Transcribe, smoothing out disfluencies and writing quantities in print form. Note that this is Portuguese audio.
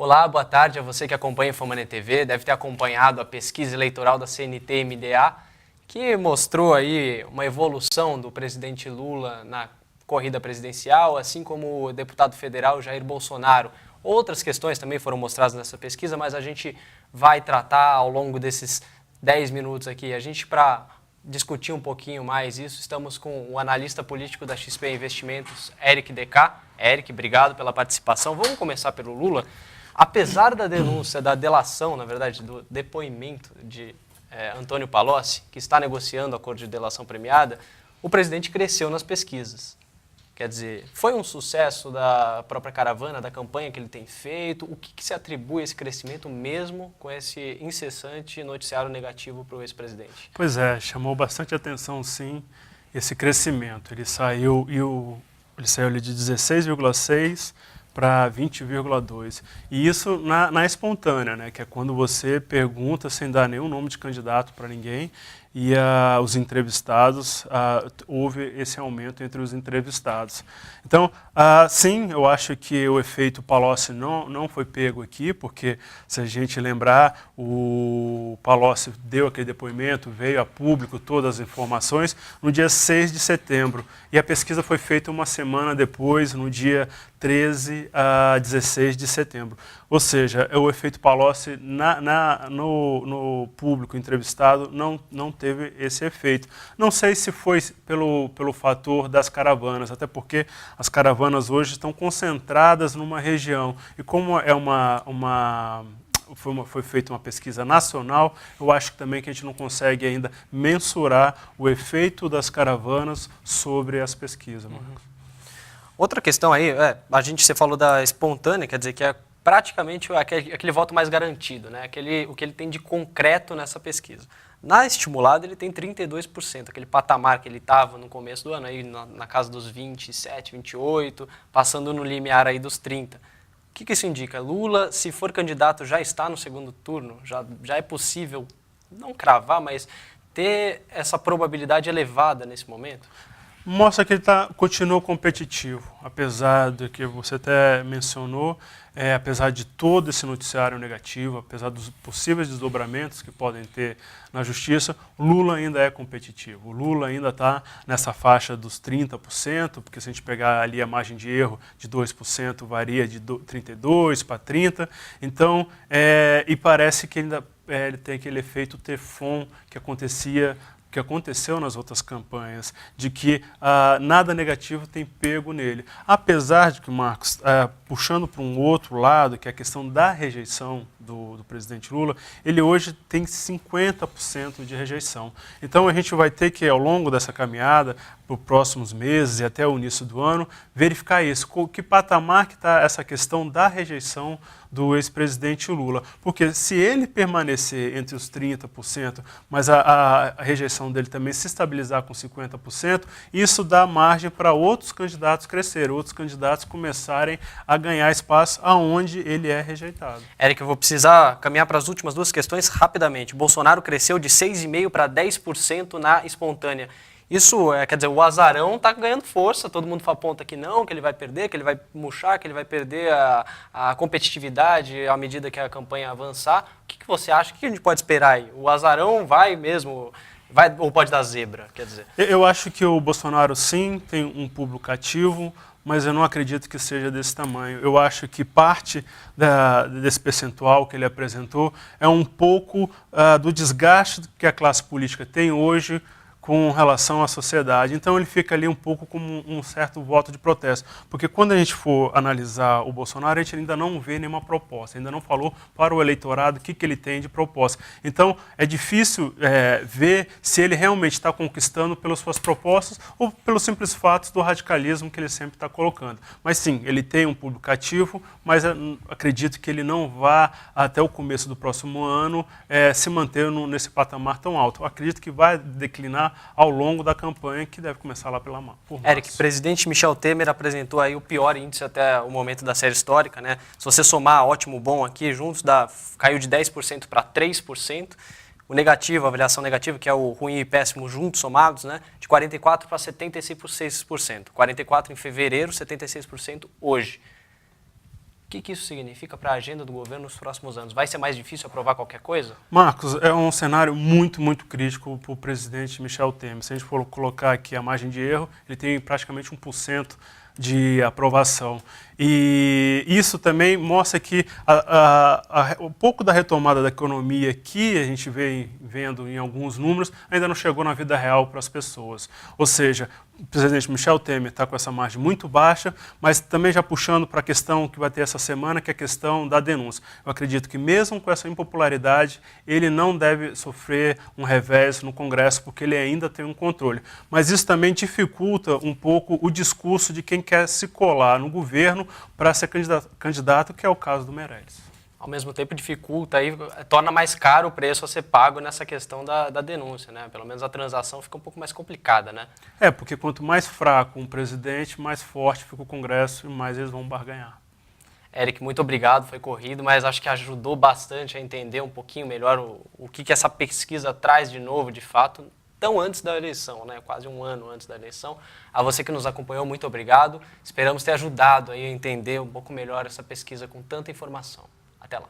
Olá, boa tarde a você que acompanha a Infomoney TV, deve ter acompanhado a pesquisa eleitoral da CNT-MDA, que mostrou aí uma evolução do presidente Lula na corrida presidencial, assim como o deputado federal Jair Bolsonaro. Outras questões também foram mostradas nessa pesquisa, mas a gente vai tratar ao longo desses 10 minutos aqui. A gente, para discutir um pouquinho mais isso, estamos com o analista político da XP Investimentos, Eric DK. Eric, obrigado pela participação. Vamos começar pelo Lula. Apesar da denúncia, da delação, na verdade, do depoimento de Antônio Palocci, que está negociando o acordo de delação premiada, o presidente cresceu nas pesquisas. Quer dizer, foi um sucesso da própria caravana, da campanha que ele tem feito? O que se atribui a esse crescimento mesmo com esse incessante noticiário negativo para o ex-presidente? Pois é, chamou bastante atenção, sim, esse crescimento. Ele saiu ali de 16,6 para 20,2. E isso na espontânea, né, que é quando você pergunta sem dar nenhum nome de candidato para ninguém e os entrevistados, houve esse aumento entre os entrevistados. Então, sim, eu acho que o efeito Palocci não foi pego aqui, porque se a gente lembrar, o Palocci deu aquele depoimento, veio a público todas as informações no dia 6 de setembro. E a pesquisa foi feita uma semana depois, no dia 13 a 16 de setembro. Ou seja, o efeito Palocci no público entrevistado não teve esse efeito. Não sei se foi pelo fator das caravanas, até porque as caravanas hoje estão concentradas numa região. E como é foi feita uma pesquisa nacional, eu acho também que a gente não consegue ainda mensurar o efeito das caravanas sobre as pesquisas, Marcos. Outra questão aí, você falou da espontânea, quer dizer que é praticamente aquele voto mais garantido, né? O que ele tem de concreto nessa pesquisa. Na estimulada ele tem 32%, aquele patamar que ele estava no começo do ano, aí na casa dos 27, 28, passando no limiar aí dos 30%. O que isso indica? Lula, se for candidato, já está no segundo turno? Já é possível, não cravar, mas ter essa probabilidade elevada nesse momento? Mostra que ele continuou competitivo, apesar do que você até mencionou, apesar de todo esse noticiário negativo, apesar dos possíveis desdobramentos que podem ter na justiça, Lula ainda é competitivo. O Lula ainda está nessa faixa dos 30%, porque se a gente pegar ali a margem de erro de 2%, varia de 32% para 30%. Então, e parece que ainda ele tem aquele efeito Teflon que aconteceu nas outras campanhas, de que nada negativo tem pego nele. Apesar de que, Marcos, puxando para um outro lado, que é a questão da rejeição do presidente Lula, ele hoje tem 50% de rejeição. Então a gente vai ter que, ao longo dessa caminhada, para os próximos meses e até o início do ano, verificar isso. Que patamar que está essa questão da rejeição do ex-presidente Lula. Porque se ele permanecer entre os 30%, mas a rejeição dele também se estabilizar com 50%, isso dá margem para outros candidatos crescerem, outros candidatos começarem a ganhar espaço aonde ele é rejeitado. Eric, eu vou precisar caminhar para as últimas duas questões rapidamente. Bolsonaro cresceu de 6,5% para 10% na espontânea. Isso, quer dizer, o azarão está ganhando força, todo mundo aponta que não, que ele vai perder, que ele vai murchar, que ele vai perder a competitividade à medida que a campanha avançar. O que você acha? O que a gente pode esperar aí? O azarão vai mesmo, ou pode dar zebra, quer dizer? Eu acho que o Bolsonaro, sim, tem um público ativo, mas eu não acredito que seja desse tamanho. Eu acho que parte desse percentual que ele apresentou é um pouco do desgaste que a classe política tem hoje com relação à sociedade. Então ele fica ali um pouco como um certo voto de protesto. Porque quando a gente for analisar o Bolsonaro, a gente ainda não vê nenhuma proposta, ainda não falou para o eleitorado o que ele tem de proposta. Então é difícil ver se ele realmente está conquistando pelas suas propostas ou pelos simples fatos do radicalismo que ele sempre está colocando. Mas sim, ele tem um público ativo, mas acredito que ele não vá até o começo do próximo ano se manter nesse patamar tão alto. Eu acredito que vai declinar ao longo da campanha, que deve começar lá por março. Eric, o presidente Michel Temer apresentou aí o pior índice até o momento da série histórica, né? Se você somar ótimo, bom aqui juntos, caiu de 10% para 3%. O negativo, a avaliação negativa, que é o ruim e péssimo juntos, somados, né? De 44% para 76%. 44% em fevereiro, 76% hoje. O que isso significa para a agenda do governo nos próximos anos? Vai ser mais difícil aprovar qualquer coisa? Marcos, é um cenário muito, muito crítico para o presidente Michel Temer. Se a gente for colocar aqui a margem de erro, ele tem praticamente 1% de aprovação. E isso também mostra que um pouco da retomada da economia que a gente vem vendo em alguns números ainda não chegou na vida real para as pessoas. Ou seja, o presidente Michel Temer está com essa margem muito baixa, mas também já puxando para a questão que vai ter essa semana, que é a questão da denúncia. Eu acredito que mesmo com essa impopularidade, ele não deve sofrer um revés no Congresso, porque ele ainda tem um controle. Mas isso também dificulta um pouco o discurso de quem quer se colar no governo para ser candidato, que é o caso do Meirelles. Ao mesmo tempo dificulta, aí, torna mais caro o preço a ser pago nessa questão da denúncia, né? Pelo menos a transação fica um pouco mais complicada, né? Porque quanto mais fraco um presidente, mais forte fica o Congresso e mais eles vão barganhar. Eric, muito obrigado, foi corrido, mas acho que ajudou bastante a entender um pouquinho melhor o que essa pesquisa traz de novo, de fato, tão antes da eleição, né? Quase um ano antes da eleição. A você que nos acompanhou, muito obrigado. Esperamos ter ajudado aí a entender um pouco melhor essa pesquisa com tanta informação. Até lá.